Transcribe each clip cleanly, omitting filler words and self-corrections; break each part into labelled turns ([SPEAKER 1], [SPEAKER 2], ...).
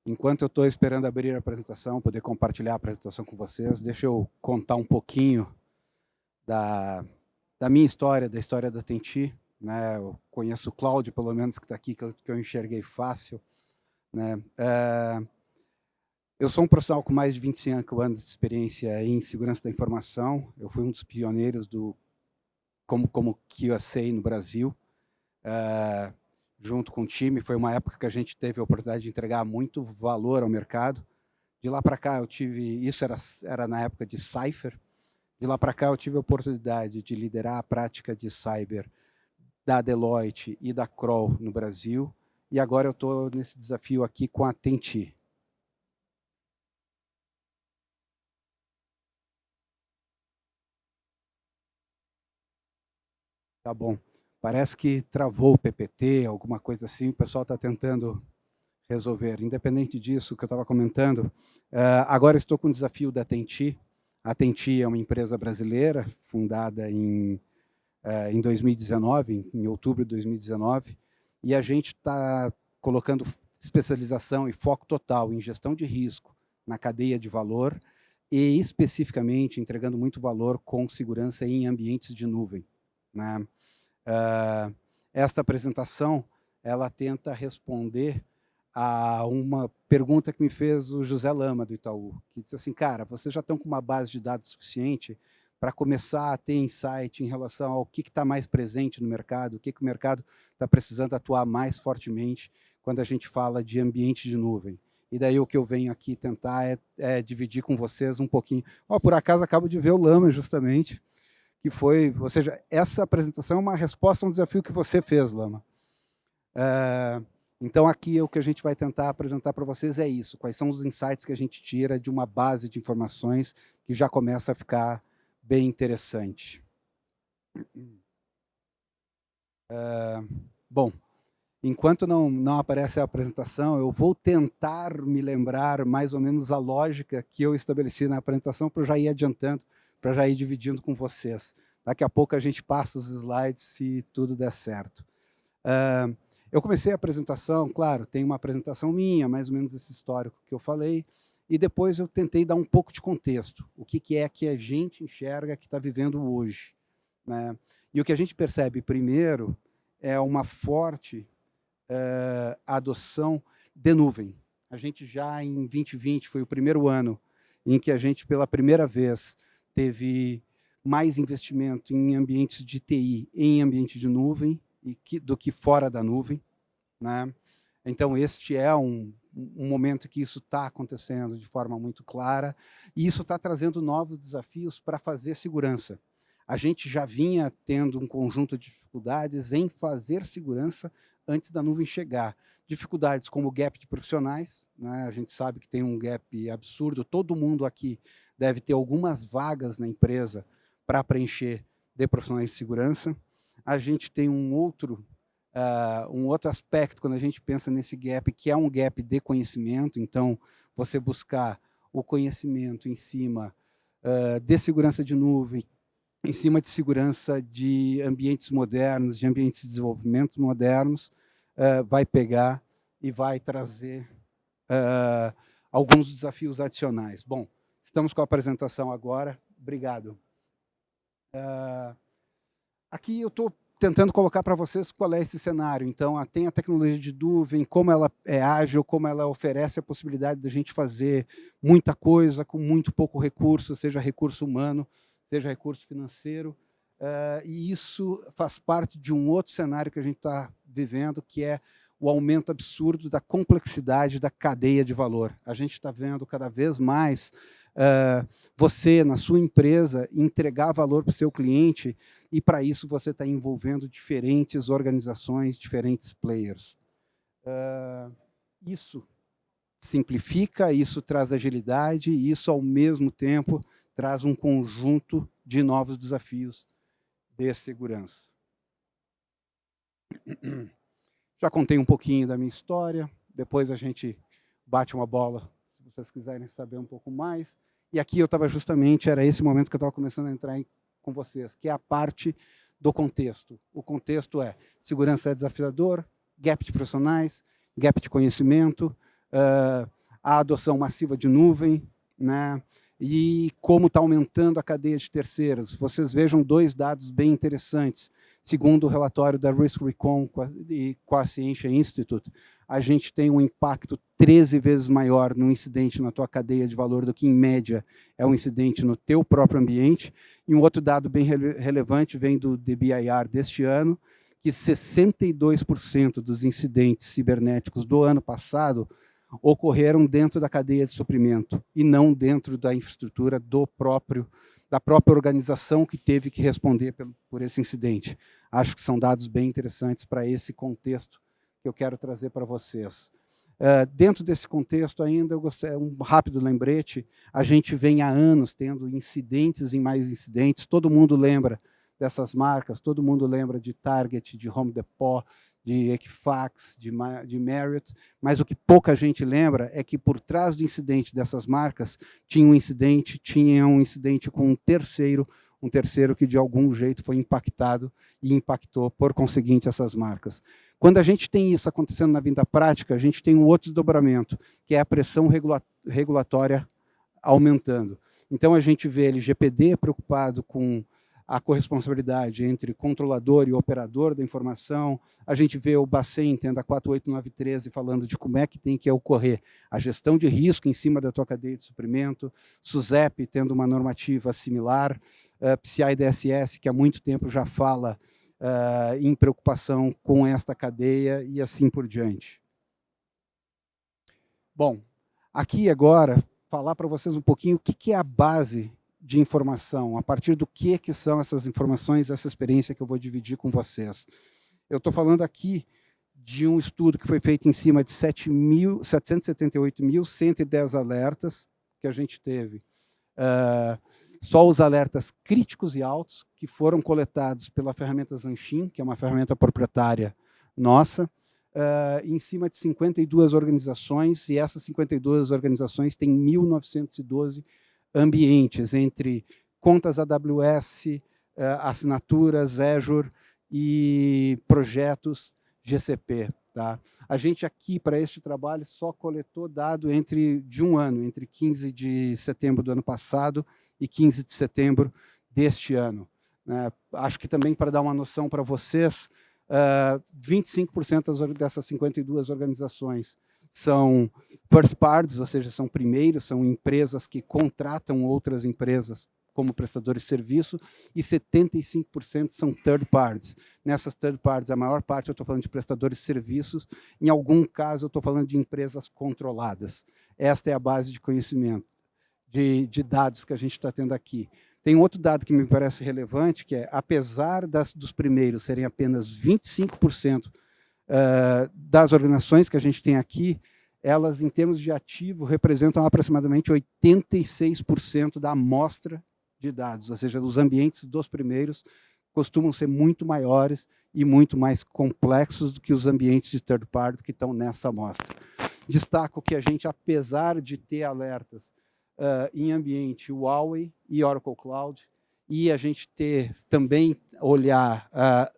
[SPEAKER 1] Enquanto eu estou esperando abrir a apresentação, poder compartilhar a apresentação com vocês, deixa eu contar um pouquinho da minha história, da história da Tenti. Né? Eu conheço o Cláudio, pelo menos, que está aqui, que eu enxerguei fácil. Né? Eu sou um profissional com mais de 25 anos de experiência em segurança da informação. Eu fui um dos pioneiros como QA no Brasil. Junto com o time, foi uma época que a gente teve a oportunidade de entregar muito valor ao mercado. De lá para cá, isso era na época de Cypher. De lá para cá, eu tive a oportunidade de liderar a prática de cyber da Deloitte e da Kroll no Brasil. E agora eu estou nesse desafio aqui com a Tenti. Tá bom. Parece que travou o PPT, alguma coisa assim. O pessoal está tentando resolver. Independente disso que eu estava comentando, agora estou com o desafio da Tenti. A Tenti é uma empresa brasileira, fundada em 2019, em outubro de 2019, e a gente está colocando especialização e foco total em gestão de risco na cadeia de valor e, especificamente, entregando muito valor com segurança em ambientes de nuvem. Né? Esta apresentação ela tenta responder a uma pergunta que me fez o José Lama, do Itaú, que disse assim, cara, vocês já estão com uma base de dados suficiente para começar a ter insight em relação ao que está mais presente no mercado, o que o mercado está precisando atuar mais fortemente quando a gente fala de ambiente de nuvem. E daí o que eu venho aqui tentar é dividir com vocês um pouquinho. Por acaso, acabo de ver o Lama, justamente, que foi, ou seja, essa apresentação é uma resposta a um desafio que você fez, Lama. Então, aqui o que a gente vai tentar apresentar para vocês é isso, quais são os insights que a gente tira de uma base de informações que já começa a ficar bem interessante. Bom, enquanto não aparece a apresentação, eu vou tentar me lembrar mais ou menos a lógica que eu estabeleci na apresentação para eu já ir adiantando, para já ir dividindo com vocês. Daqui a pouco a gente passa os slides se tudo der certo. Eu comecei a apresentação, claro, tem uma apresentação minha, mais ou menos esse histórico que eu falei, e depois eu tentei dar um pouco de contexto, o que é que a gente enxerga que está vivendo hoje. Né? E o que a gente percebe primeiro é uma forte adoção de nuvem. A gente já em 2020 foi o primeiro ano em que a gente, pela primeira vez, teve mais investimento em ambientes de TI, em ambiente de nuvem, do que fora da nuvem. Né? Então, este é um momento que isso está acontecendo de forma muito clara, e isso está trazendo novos desafios para fazer segurança. A gente já vinha tendo um conjunto de dificuldades em fazer segurança antes da nuvem chegar. Dificuldades como o gap de profissionais, né? A gente sabe que tem um gap absurdo, todo mundo aqui deve ter algumas vagas na empresa para preencher de profissionais de segurança. A gente tem um outro aspecto quando a gente pensa nesse gap, que é um gap de conhecimento. Então, você buscar o conhecimento em cima de segurança de nuvem, em cima de segurança de ambientes modernos, de ambientes de desenvolvimento modernos, vai pegar e vai trazer alguns desafios adicionais. Bom, estamos com a apresentação agora. Obrigado. Aqui eu estou tentando colocar para vocês qual é esse cenário. Então, tem a tecnologia de nuvem, como ela é ágil, como ela oferece a possibilidade de a gente fazer muita coisa com muito pouco recurso, seja recurso humano, seja recurso financeiro. E isso faz parte de um outro cenário que a gente está vivendo, que é o aumento absurdo da complexidade da cadeia de valor. A gente está vendo cada vez mais você, na sua empresa, entregar valor para o seu cliente, e para isso você está envolvendo diferentes organizações, diferentes players. Isso simplifica, isso traz agilidade, e isso, ao mesmo tempo, traz um conjunto de novos desafios de segurança. Já contei um pouquinho da minha história, depois a gente bate uma bola, se vocês quiserem saber um pouco mais. E aqui eu estava justamente, era esse momento que eu estava começando a entrar com vocês, que é a parte do contexto. O contexto é segurança é desafiador, gap de profissionais, gap de conhecimento, a adoção massiva de nuvem, né? E como está aumentando a cadeia de terceiros. Vocês vejam dois dados bem interessantes. Segundo o relatório da RiskRecon com a Scientia Institute, a gente tem um impacto 13 vezes maior no incidente na tua cadeia de valor do que, em média, é um incidente no teu próprio ambiente. E um outro dado bem relevante vem do DBIR deste ano, que 62% dos incidentes cibernéticos do ano passado ocorreram dentro da cadeia de suprimento e não dentro da infraestrutura da própria organização que teve que responder por esse incidente. Acho que são dados bem interessantes para esse contexto que eu quero trazer para vocês. Dentro desse contexto ainda, um rápido lembrete, a gente vem há anos tendo incidentes e mais incidentes, todo mundo lembra dessas marcas, todo mundo lembra de Target, de Home Depot, de Equifax, de Marriott, mas o que pouca gente lembra é que por trás do incidente dessas marcas tinha um incidente com um terceiro que de algum jeito foi impactado e impactou, por conseguinte, essas marcas. Quando a gente tem isso acontecendo na vida prática, a gente tem um outro desdobramento, que é a pressão regulatória aumentando. Então, a gente vê LGPD preocupado com a corresponsabilidade entre controlador e operador da informação. A gente vê o Bacen, tendo a 48913, falando de como é que tem que ocorrer a gestão de risco em cima da tua cadeia de suprimento, SUSEP tendo uma normativa similar, PCI DSS, que há muito tempo já fala em preocupação com esta cadeia e assim por diante. Bom, aqui agora, falar para vocês um pouquinho o que é a base de informação, a partir do que são essas informações, essa experiência que eu vou dividir com vocês. Eu estou falando aqui de um estudo que foi feito em cima de 778.110 alertas que a gente teve. Só os alertas críticos e altos, que foram coletados pela ferramenta Zanshin, que é uma ferramenta proprietária nossa, em cima de 52 organizações, e essas 52 organizações têm 1.912 ambientes, entre contas AWS, assinaturas Azure e projetos GCP. Tá? A gente aqui, para este trabalho, só coletou dado de um ano, entre 15 de setembro do ano passado e 15 de setembro deste ano. Acho que também, para dar uma noção para vocês, 25% dessas 52 organizações são first parties, ou seja, são primeiros, são empresas que contratam outras empresas como prestadores de serviço, e 75% são third parties. Nessas third parties, a maior parte eu estou falando de prestadores de serviços, em algum caso eu estou falando de empresas controladas. Esta é a base de conhecimento, de dados que a gente está tendo aqui. Tem outro dado que me parece relevante, que é, apesar dos primeiros serem apenas 25%, das organizações que a gente tem aqui, elas, em termos de ativo, representam aproximadamente 86% da amostra de dados, ou seja, os ambientes dos primeiros costumam ser muito maiores e muito mais complexos do que os ambientes de third party que estão nessa amostra. Destaco que a gente, apesar de ter alertas em ambiente Huawei e Oracle Cloud, e a gente também olhar a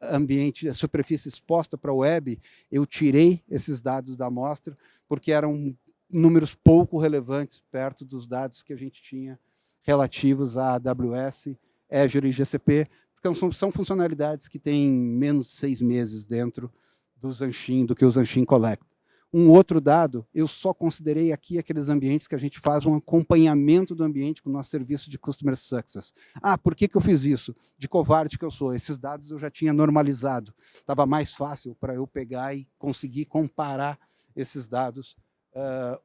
[SPEAKER 1] superfície exposta para a web, eu tirei esses dados da amostra, porque eram números pouco relevantes perto dos dados que a gente tinha relativos a AWS, Azure e GCP, porque são funcionalidades que têm menos de 6 meses dentro do Zanshin, do que o Zanshin coleta. Um outro dado, eu só considerei aqui aqueles ambientes que a gente faz um acompanhamento do ambiente com o nosso serviço de Customer Success. Por que eu fiz isso? De covarde que eu sou. Esses dados eu já tinha normalizado. Estava mais fácil para eu pegar e conseguir comparar esses dados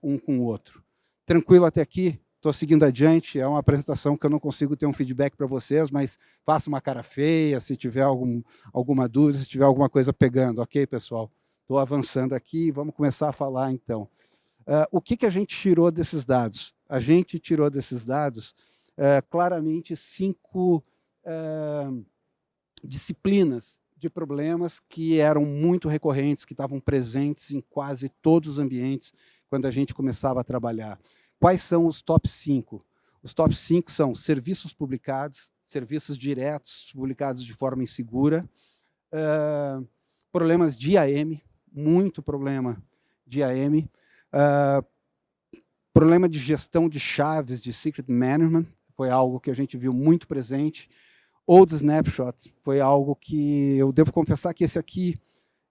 [SPEAKER 1] um com o outro. Tranquilo até aqui? Estou seguindo adiante. É uma apresentação que eu não consigo ter um feedback para vocês, mas faça uma cara feia se tiver alguma dúvida, se tiver alguma coisa pegando. Ok, pessoal? Estou avançando aqui, vamos começar a falar, então. O que a gente tirou desses dados? A gente tirou desses dados, claramente, 5 disciplinas de problemas que eram muito recorrentes, que estavam presentes em quase todos os ambientes quando a gente começava a trabalhar. Quais são os top 5? Os top 5 são serviços publicados, serviços diretos publicados de forma insegura, problemas de IAM, muito problema de IAM, Problema de gestão de chaves, de secret management, foi algo que a gente viu muito presente. Old Snapshots foi algo que eu devo confessar que esse aqui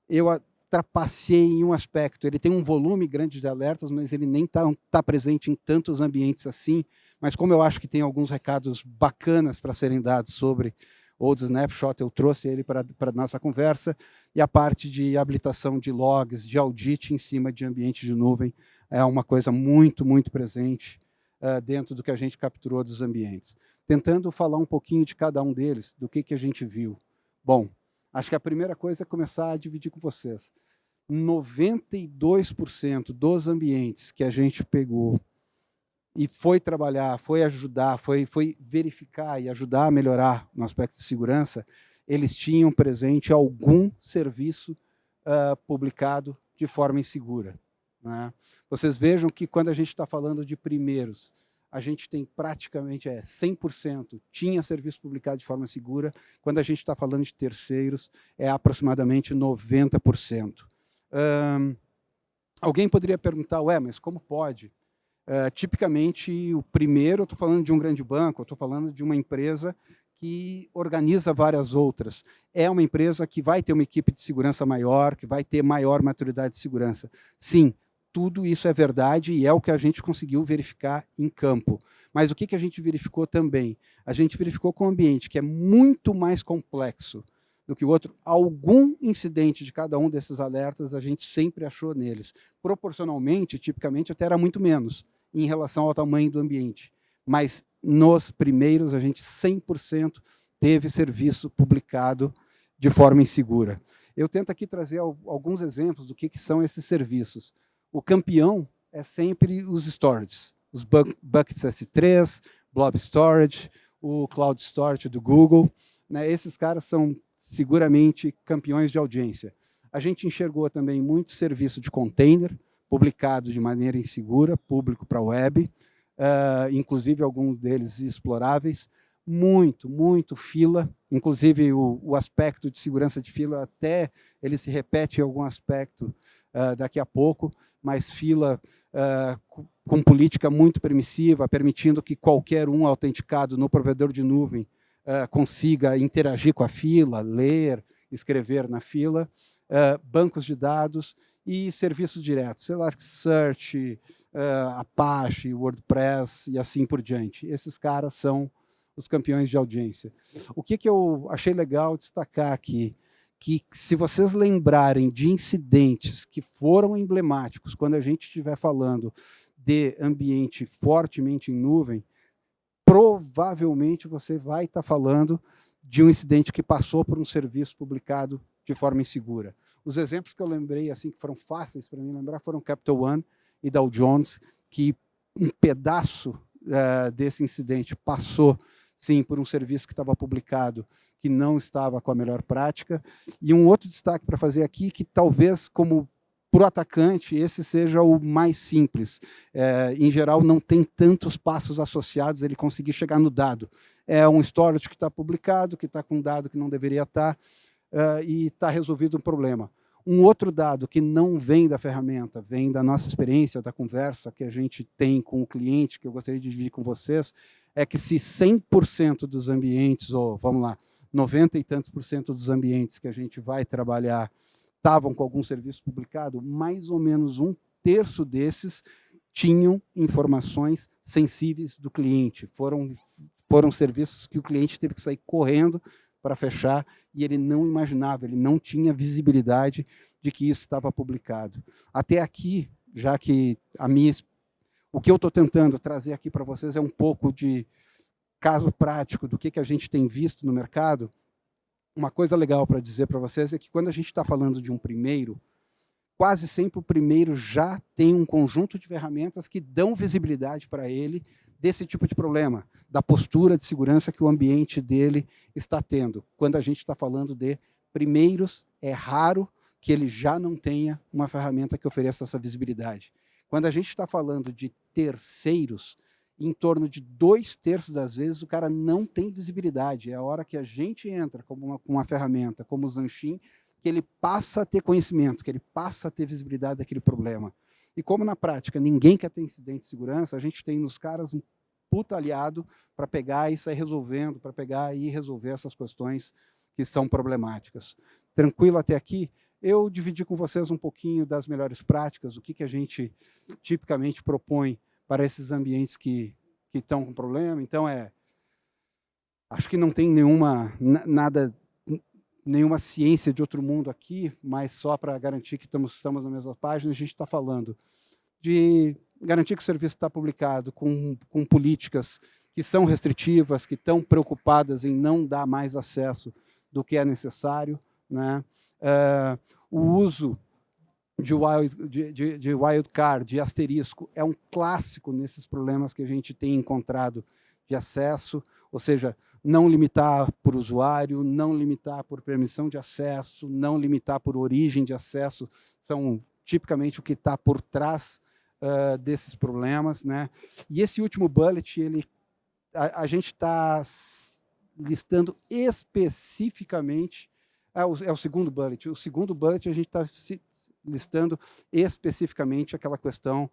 [SPEAKER 1] eu trapacei em um aspecto. Ele tem um volume grande de alertas, mas ele nem tá presente em tantos ambientes assim. Mas como eu acho que tem alguns recados bacanas para serem dados sobre Old Snapshot, eu trouxe ele para a nossa conversa. E a parte de habilitação de logs, de audit em cima de ambiente de nuvem, é uma coisa muito, muito presente dentro do que a gente capturou dos ambientes. Tentando falar um pouquinho de cada um deles, do que a gente viu. Bom, acho que a primeira coisa é começar a dividir com vocês. 92% dos ambientes que a gente pegou e foi trabalhar, foi ajudar, foi verificar e ajudar a melhorar no aspecto de segurança, eles tinham presente algum serviço publicado de forma insegura. Né? Vocês vejam que quando a gente está falando de primeiros, a gente tem praticamente 100% tinha serviço publicado de forma segura. Quando a gente está falando de terceiros, é aproximadamente 90%. Alguém poderia perguntar, mas como pode? Tipicamente, o primeiro, eu estou falando de um grande banco, eu estou falando de uma empresa que organiza várias outras. É uma empresa que vai ter uma equipe de segurança maior, que vai ter maior maturidade de segurança. Sim, tudo isso é verdade e é o que a gente conseguiu verificar em campo. Mas o que a gente verificou também? A gente verificou com um ambiente que é muito mais complexo do que o outro. Algum incidente de cada um desses alertas a gente sempre achou neles. Proporcionalmente, tipicamente, até era muito menos em relação ao tamanho do ambiente. Mas nos primeiros, a gente 100% teve serviço publicado de forma insegura. Eu tento aqui trazer alguns exemplos do que são esses serviços. O campeão é sempre os storages, os buckets S3, Blob Storage, o Cloud Storage do Google. Né? Esses caras são seguramente campeões de audiência. A gente enxergou também muito serviço de container, publicado de maneira insegura, público para a web, inclusive alguns deles exploráveis, muito fila, inclusive o aspecto de segurança de fila até ele se repete em algum aspecto daqui a pouco, mas fila com política muito permissiva, permitindo que qualquer um autenticado no provedor de nuvem consiga interagir com a fila, ler, escrever na fila, bancos de dados e serviços diretos, Elasticsearch, Apache, WordPress e assim por diante. Esses caras são os campeões de audiência. O que eu achei legal destacar aqui, que se vocês lembrarem de incidentes que foram emblemáticos, quando a gente estiver falando de ambiente fortemente em nuvem, provavelmente você vai estar falando de um incidente que passou por um serviço publicado de forma insegura. Os exemplos que eu lembrei, assim, que foram fáceis para mim lembrar, foram Capital One e Dow Jones, que um pedaço desse incidente passou, sim, por um serviço que estava publicado, que não estava com a melhor prática. E um outro destaque para fazer aqui, que talvez, como para o atacante, esse seja o mais simples. Em geral, não tem tantos passos associados ele conseguir chegar no dado. É um storage que está publicado, que está com um dado que não deveria estar, e está resolvido um problema. Um outro dado que não vem da ferramenta, vem da nossa experiência, da conversa que a gente tem com o cliente, que eu gostaria de dividir com vocês, é que se 100% dos ambientes, ou vamos lá, 90 e tantos por cento dos ambientes que a gente vai trabalhar estavam com algum serviço publicado, mais ou menos um terço desses tinham informações sensíveis do cliente. Foram serviços que o cliente teve que sair correndo para fechar e ele não imaginava, ele não tinha visibilidade de que isso estava publicado. Até aqui, já que o que eu estou tentando trazer aqui para vocês é um pouco de caso prático do que a gente tem visto no mercado. Uma coisa legal para dizer para vocês é que quando a gente está falando de um primeiro, quase sempre o primeiro já tem um conjunto de ferramentas que dão visibilidade para ele desse tipo de problema, da postura de segurança que o ambiente dele está tendo. Quando a gente está falando de primeiros, é raro que ele já não tenha uma ferramenta que ofereça essa visibilidade. Quando a gente está falando de terceiros, em torno de 2/3 das vezes o cara não tem visibilidade. É a hora que a gente entra com uma ferramenta como o Zanshin, que ele passa a ter conhecimento, que ele passa a ter visibilidade daquele problema. E como na prática ninguém quer ter incidente de segurança, a gente tem nos caras um puta aliado para pegar e sair resolvendo, para pegar e resolver essas questões que são problemáticas. Tranquilo até aqui? Eu dividi com vocês um pouquinho das melhores práticas, o que a gente tipicamente propõe para esses ambientes que estão com problema. Então, acho que não tem nenhuma ciência de outro mundo aqui, mas só para garantir que estamos na mesma página, a gente está falando de garantir que o serviço está publicado com políticas que são restritivas, que estão preocupadas em não dar mais acesso do que é necessário, né? O uso de wildcard, de asterisco, é um clássico nesses problemas que a gente tem encontrado de acesso, ou seja, não limitar por usuário, não limitar por permissão de acesso, não limitar por origem de acesso, são tipicamente o que está por trás desses problemas, né? E esse último bullet, a gente está listando especificamente, é o segundo bullet. O segundo bullet a gente está listando especificamente aquela questão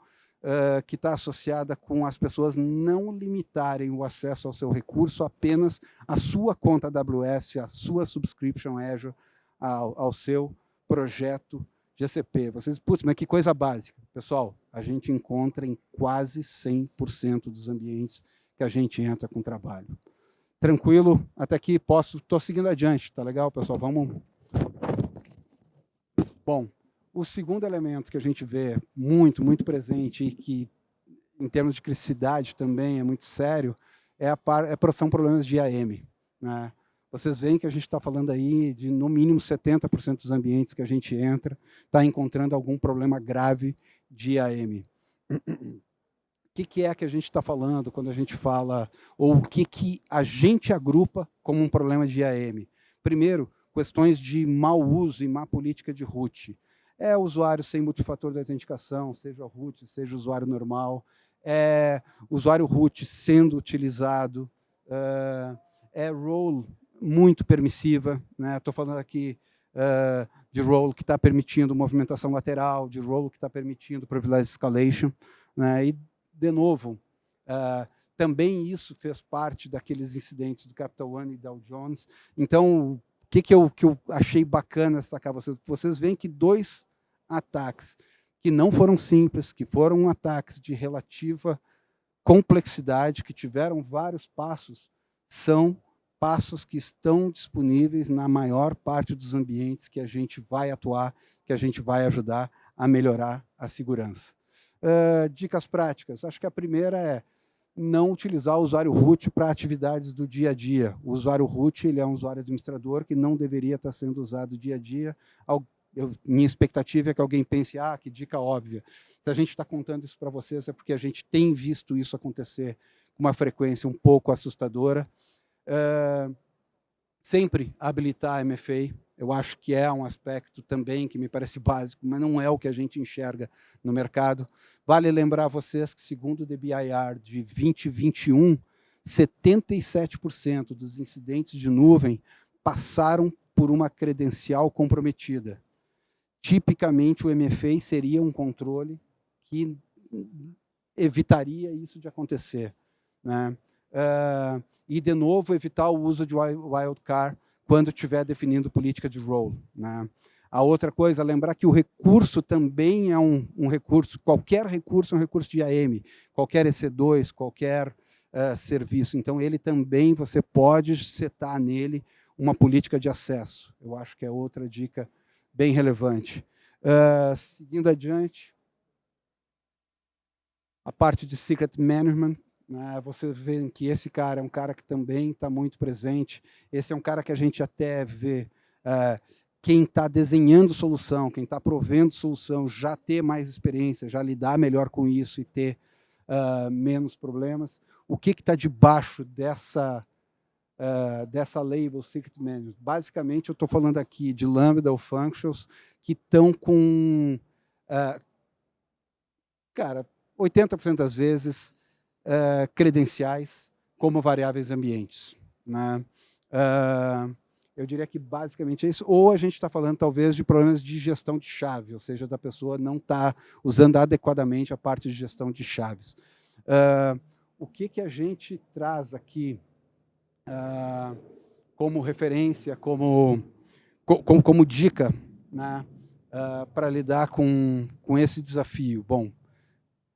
[SPEAKER 1] que está associada com as pessoas não limitarem o acesso ao seu recurso apenas à sua conta AWS, à sua subscription Azure, ao seu projeto GCP. Vocês, putz, mas que coisa básica. Pessoal, a gente encontra em quase 100% dos ambientes que a gente entra com trabalho. Tranquilo? Até aqui estou seguindo adiante, tá legal, pessoal? Vamos. Bom, o segundo elemento que a gente vê muito presente e que, em termos de criticidade também é muito sério, são problemas de IAM, né? Vocês veem que a gente está falando aí de, no mínimo, 70% dos ambientes que a gente entra está encontrando algum problema grave de IAM. O que é que a gente está falando quando a gente fala, ou o que a gente agrupa como um problema de IAM? Primeiro, questões de mau uso e má política de root. É usuário sem multifator de autenticação, seja root, seja usuário normal, é usuário root sendo utilizado, é role muito permissiva, né? Estou falando aqui de role que está permitindo movimentação lateral, de role que está permitindo privilege escalation, né? E, de novo, também isso fez parte daqueles incidentes do Capital One e Dow Jones. Então, o que eu achei bacana destacar? Vocês veem que dois ataques que não foram simples, que foram ataques de relativa complexidade, que tiveram vários passos, são passos que estão disponíveis na maior parte dos ambientes que a gente vai atuar, que a gente vai ajudar a melhorar a segurança. Dicas práticas. Acho que a primeira é não utilizar o usuário root para atividades do dia a dia. O usuário root ele é um usuário administrador que não deveria estar sendo usado dia a dia. Minha expectativa é que alguém pense, que dica óbvia. Se a gente está contando isso para vocês é porque a gente tem visto isso acontecer com uma frequência um pouco assustadora. Sempre habilitar a MFA, eu acho que é um aspecto também que me parece básico, mas não é o que a gente enxerga no mercado. Vale lembrar a vocês que, segundo o DBIR de 2021, 77% dos incidentes de nuvem passaram por uma credencial comprometida. Tipicamente, o MFA seria um controle que evitaria isso de acontecer, né? E, de novo, evitar o uso de wildcard quando estiver definindo política de role, né? A outra coisa, lembrar que o recurso também é um recurso, qualquer recurso é um recurso de IAM, qualquer EC2, qualquer serviço. Então, ele também, você pode setar nele uma política de acesso. Eu acho que é outra dica bem relevante. Seguindo adiante, a parte de secret management, né? Você vê que esse cara é um cara que também está muito presente. Esse é um cara que a gente até vê quem está desenhando solução, quem está provendo solução, já ter mais experiência, já lidar melhor com isso e ter menos problemas. O que está debaixo dessa label Secret Management? Basicamente, eu estou falando aqui de Lambda ou Functions que estão com, 80% das vezes, credenciais como variáveis ambientes, né? Eu diria que basicamente é isso. Ou a gente está falando, talvez, de problemas de gestão de chave, ou seja, da pessoa não estar usando adequadamente a parte de gestão de chaves. O que a gente traz aqui como referência, como dica, né, para lidar com esse desafio? Bom,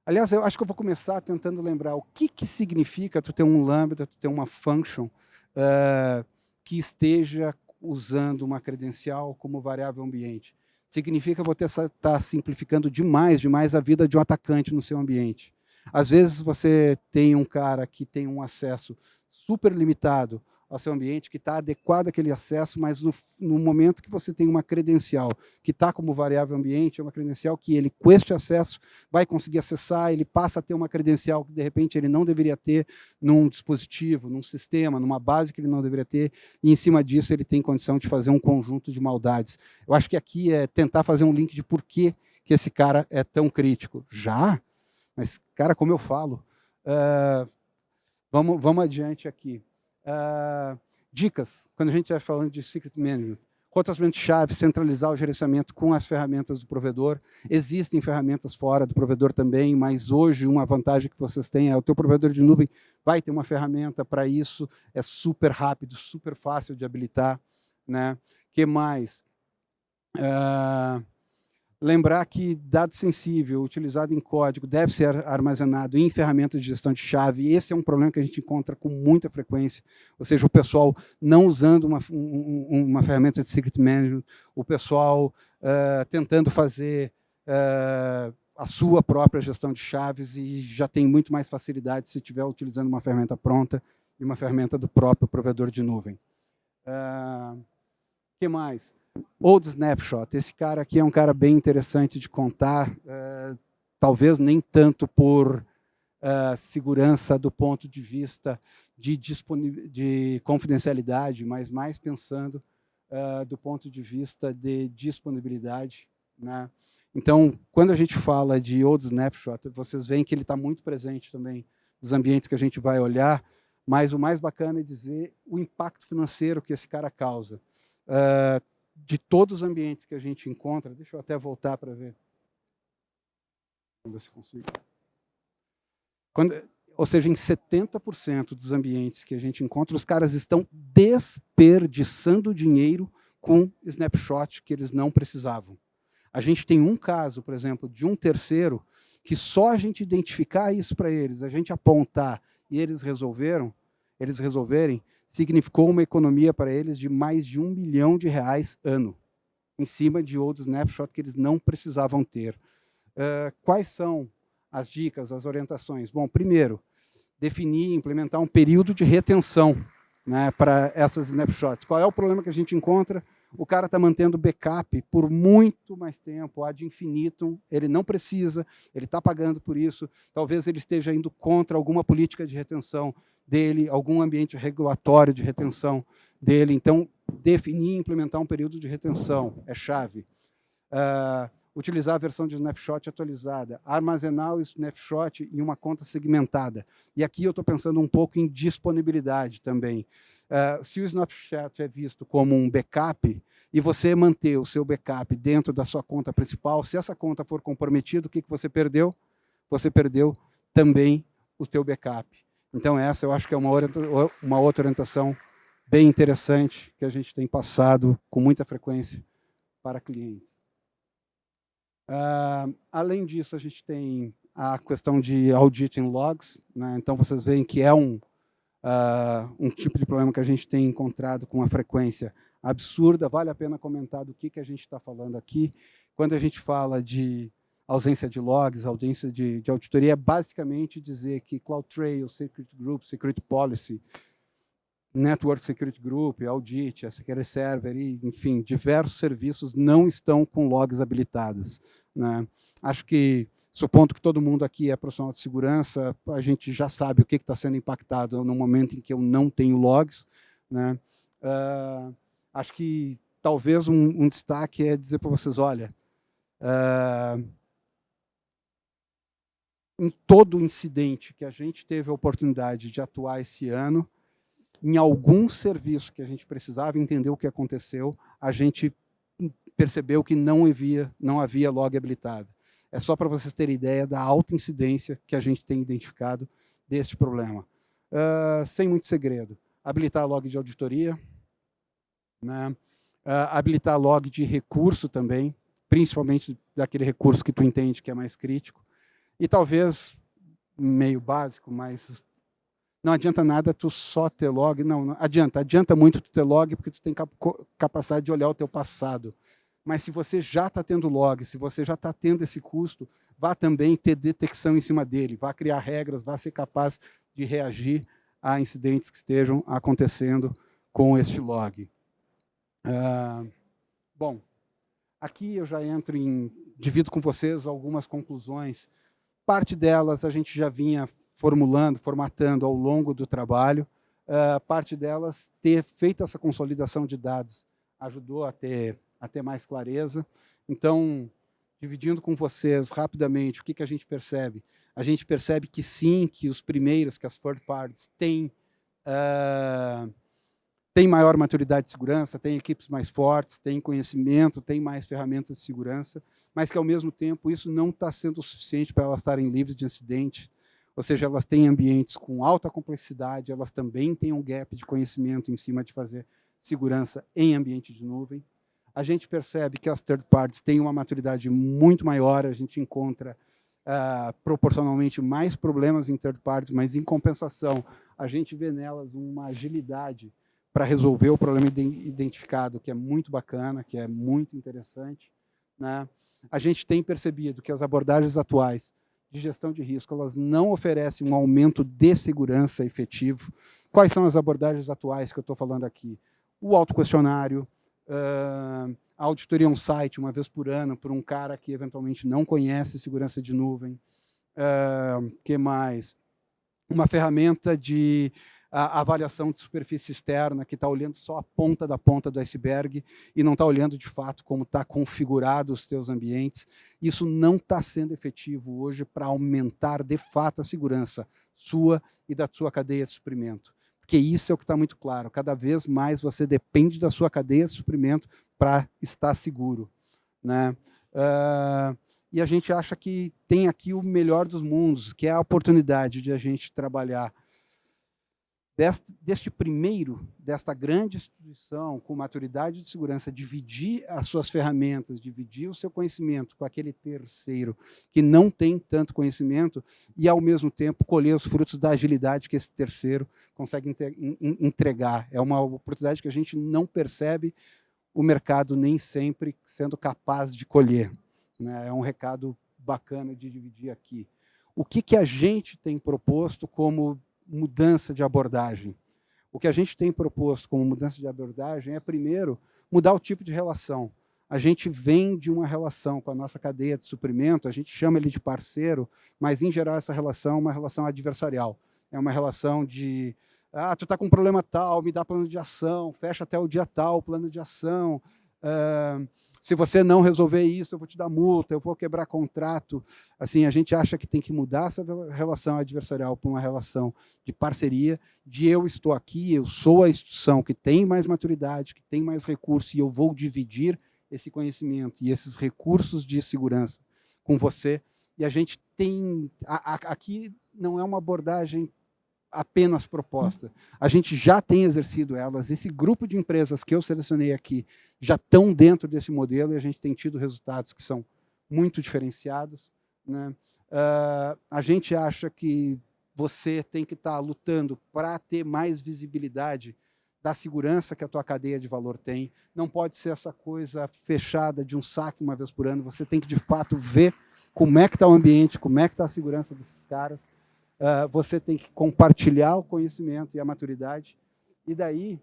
[SPEAKER 1] aliás, eu acho que eu vou começar tentando lembrar o que significa tu ter um lambda, tu ter uma function que esteja usando uma credencial como variável ambiente. Significa que você está simplificando demais a vida de um atacante no seu ambiente. Às vezes você tem um cara que tem um acesso super limitado ao seu ambiente, que está adequado àquele acesso, mas no momento que você tem uma credencial que está como variável ambiente, é uma credencial que ele, com este acesso, vai conseguir acessar, ele passa a ter uma credencial que, de repente, ele não deveria ter num dispositivo, num sistema, numa base que ele não deveria ter, e, em cima disso, ele tem condição de fazer um conjunto de maldades. Eu acho que aqui é tentar fazer um link de por que esse cara é tão crítico. Já? Mas, cara, como eu falo, vamos adiante aqui. Dicas, quando a gente vai falando de secret management. Rotações-chave, centralizar o gerenciamento com as ferramentas do provedor. Existem ferramentas fora do provedor também, mas hoje uma vantagem que vocês têm é o teu provedor de nuvem vai ter uma ferramenta para isso, é super rápido, super fácil de habilitar. Né? Que mais? Lembrar que dado sensível, utilizado em código, deve ser armazenado em ferramentas de gestão de chave. Esse é um problema que a gente encontra com muita frequência. Ou seja, o pessoal não usando uma ferramenta de secret management, o pessoal tentando fazer a sua própria gestão de chaves e já tem muito mais facilidade se estiver utilizando uma ferramenta pronta e uma ferramenta do próprio provedor de nuvem. Que mais? Old Snapshot, esse cara aqui é um cara bem interessante de contar, talvez nem tanto por segurança do ponto de vista de confidencialidade, mas mais pensando do ponto de vista de disponibilidade. Né? Então, quando a gente fala de Old Snapshot, vocês veem que ele está muito presente também nos ambientes que a gente vai olhar, mas o mais bacana é dizer o impacto financeiro que esse cara causa. De todos os ambientes que a gente encontra, deixa eu até voltar para ver. Vamos ver se consigo. Ou seja, em 70% dos ambientes que a gente encontra, os caras estão desperdiçando dinheiro com snapshot que eles não precisavam. A gente tem um caso, por exemplo, de um terceiro, que só a gente identificar isso para eles, a gente apontar e eles resolverem, significou uma economia para eles de mais de R$1 milhão ano, em cima de outro snapshot que eles não precisavam ter. Quais são as dicas, as orientações? Bom, primeiro, definir e implementar um período de retenção, né, para essas snapshots. Qual é o problema que a gente encontra? O cara está mantendo backup por muito mais tempo, ad infinitum, ele não precisa, ele está pagando por isso, talvez ele esteja indo contra alguma política de retenção dele, algum ambiente regulatório de retenção dele. Então, definir e implementar um período de retenção é chave. Utilizar a versão de snapshot atualizada, armazenar o snapshot em uma conta segmentada. E aqui eu estou pensando um pouco em disponibilidade também. Se o snapshot é visto como um backup, e você manter o seu backup dentro da sua conta principal, se essa conta for comprometida, o que você perdeu? Você perdeu também o teu backup. Então, essa eu acho que é uma outra orientação bem interessante que a gente tem passado com muita frequência para clientes. Além disso, a gente tem a questão de auditing logs, né? Então, vocês veem que é um tipo de problema que a gente tem encontrado com uma frequência absurda. Vale a pena comentar do que a gente está falando aqui. Quando a gente fala de ausência de logs, ausência de auditoria, é basicamente dizer que CloudTrail, Security Group, Security Policy, Network Security Group, Audit, Security Server, e, enfim, diversos serviços não estão com logs habilitadas. Né? Acho que, supondo que todo mundo aqui é profissional de segurança, a gente já sabe o que está sendo impactado no momento em que eu não tenho logs. Né? Acho que talvez um destaque é dizer para vocês, olha, em todo incidente que a gente teve a oportunidade de atuar esse ano, em algum serviço que a gente precisava entender o que aconteceu, a gente percebeu que não havia log habilitado. É só para vocês terem ideia da alta incidência que a gente tem identificado deste problema. Sem muito segredo. Habilitar log de auditoria, né? Habilitar log de recurso também, principalmente daquele recurso que tu entende que é mais crítico. E talvez, meio básico, mas não adianta nada tu só ter log. Não adianta muito tu ter log, porque tu tem capacidade de olhar o teu passado. Mas se você já está tendo log, se você já está tendo esse custo, vá também ter detecção em cima dele, vá criar regras, vá ser capaz de reagir a incidentes que estejam acontecendo com este log. Bom, aqui eu já divido com vocês algumas conclusões. Parte delas a gente já vinha formatando ao longo do trabalho. Parte delas, ter feito essa consolidação de dados ajudou a ter mais clareza. Então, dividindo com vocês rapidamente, o que a gente percebe? A gente percebe que sim, que os primeiros, que as third parties, têm maior maturidade de segurança, têm equipes mais fortes, têm conhecimento, têm mais ferramentas de segurança, mas que, ao mesmo tempo, isso não está sendo o suficiente para elas estarem livres de incidente. Ou seja, elas têm ambientes com alta complexidade, elas também têm um gap de conhecimento em cima de fazer segurança em ambiente de nuvem. A gente percebe que as third parties têm uma maturidade muito maior, a gente encontra proporcionalmente mais problemas em third parties, mas, em compensação, a gente vê nelas uma agilidade para resolver o problema identificado, que é muito bacana, que é muito interessante, né? A gente tem percebido que as abordagens atuais de gestão de risco, elas não oferecem um aumento de segurança efetivo. Quais são as abordagens atuais que eu estou falando aqui? O autoquestionário, a auditoria on-site, uma vez por ano, por um cara que eventualmente não conhece segurança de nuvem. Que mais? Uma ferramenta de avaliação de superfície externa, que está olhando só a ponta do iceberg e não está olhando, de fato, como está configurado os teus ambientes. Isso não está sendo efetivo hoje para aumentar, de fato, a segurança sua e da sua cadeia de suprimento. Porque isso é o que está muito claro. Cada vez mais você depende da sua cadeia de suprimento para estar seguro, né? E a gente acha que tem aqui o melhor dos mundos, que é a oportunidade de a gente trabalhar desta grande instituição com maturidade de segurança, dividir as suas ferramentas, dividir o seu conhecimento com aquele terceiro que não tem tanto conhecimento e, ao mesmo tempo, colher os frutos da agilidade que esse terceiro consegue entregar. É uma oportunidade que a gente não percebe o mercado nem sempre sendo capaz de colher, né? É um recado bacana de dividir aqui. O que a gente tem proposto como mudança de abordagem? O que a gente tem proposto como mudança de abordagem é, primeiro, mudar o tipo de relação. A gente vem de uma relação com a nossa cadeia de suprimento, a gente chama ele de parceiro, mas, em geral, essa relação é uma relação adversarial. É uma relação de, tu está com um problema tal, me dá plano de ação, fecha até o dia tal, plano de ação. Se você não resolver isso, eu vou te dar multa, eu vou quebrar contrato. Assim, a gente acha que tem que mudar essa relação adversarial para uma relação de parceria, de eu estou aqui, eu sou a instituição que tem mais maturidade, que tem mais recursos, e eu vou dividir esse conhecimento e esses recursos de segurança com você. E a gente tem... Aqui não é uma abordagem apenas proposta. A gente já tem exercido elas. Esse grupo de empresas que eu selecionei aqui já estão dentro desse modelo e a gente tem tido resultados que são muito diferenciados, né? A gente acha que você tem que estar lutando para ter mais visibilidade da segurança que a tua cadeia de valor tem. Não pode ser essa coisa fechada de um saque uma vez por ano. Você tem que, de fato, ver como é que está o ambiente, como é que está a segurança desses caras. Você tem que compartilhar o conhecimento e a maturidade. E daí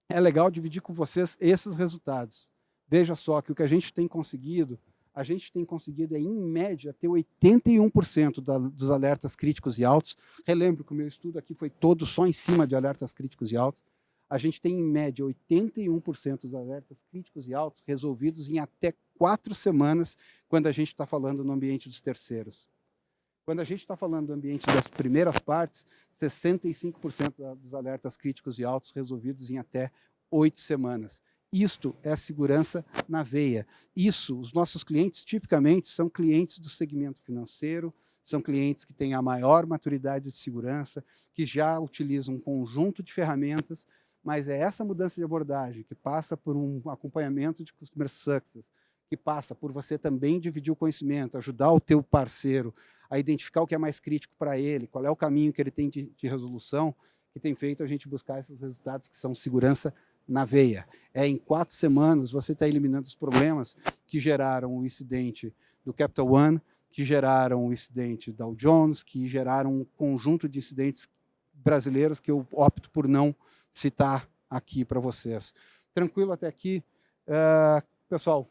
[SPEAKER 1] é legal dividir com vocês esses resultados. Veja só que o que a gente tem conseguido é, em média, ter 81% dos alertas críticos e altos. Relembro que o meu estudo aqui foi todo só em cima de alertas críticos e altos. A gente tem, em média, 81% dos alertas críticos e altos resolvidos em até 4 semanas, quando a gente está falando no ambiente dos terceiros. Quando a gente está falando do ambiente das primeiras partes, 65% dos alertas críticos e altos resolvidos em até 8 semanas. Isto é segurança na veia. Isso, os nossos clientes, tipicamente, são clientes do segmento financeiro, são clientes que têm a maior maturidade de segurança, que já utilizam um conjunto de ferramentas, mas é essa mudança de abordagem que passa por um acompanhamento de Customer Success, que passa por você também dividir o conhecimento, ajudar o teu parceiro a identificar o que é mais crítico para ele, qual é o caminho que ele tem de resolução, que tem feito a gente buscar esses resultados que são segurança na veia. Em 4 semanas você está eliminando os problemas que geraram o incidente do Capital One, que geraram o incidente Dow Jones, que geraram um conjunto de incidentes brasileiros que eu opto por não citar aqui para vocês. Tranquilo até aqui? Pessoal,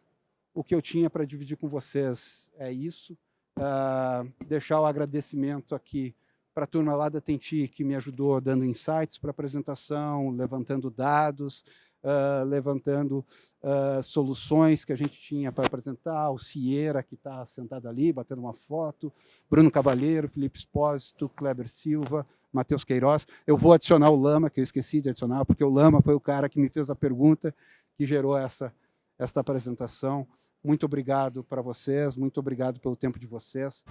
[SPEAKER 1] o que eu tinha para dividir com vocês é isso. Deixar o agradecimento aqui para a turma lá da Tenti, que me ajudou dando insights para a apresentação, levantando dados, levantando soluções que a gente tinha para apresentar, o Cieira, que está sentado ali, batendo uma foto, Bruno Cavalheiro, Felipe Espósito, Kleber Silva, Matheus Queiroz. Eu vou adicionar o Lama, que eu esqueci de adicionar, porque o Lama foi o cara que me fez a pergunta que gerou esta apresentação. Muito obrigado para vocês, muito obrigado pelo tempo de vocês.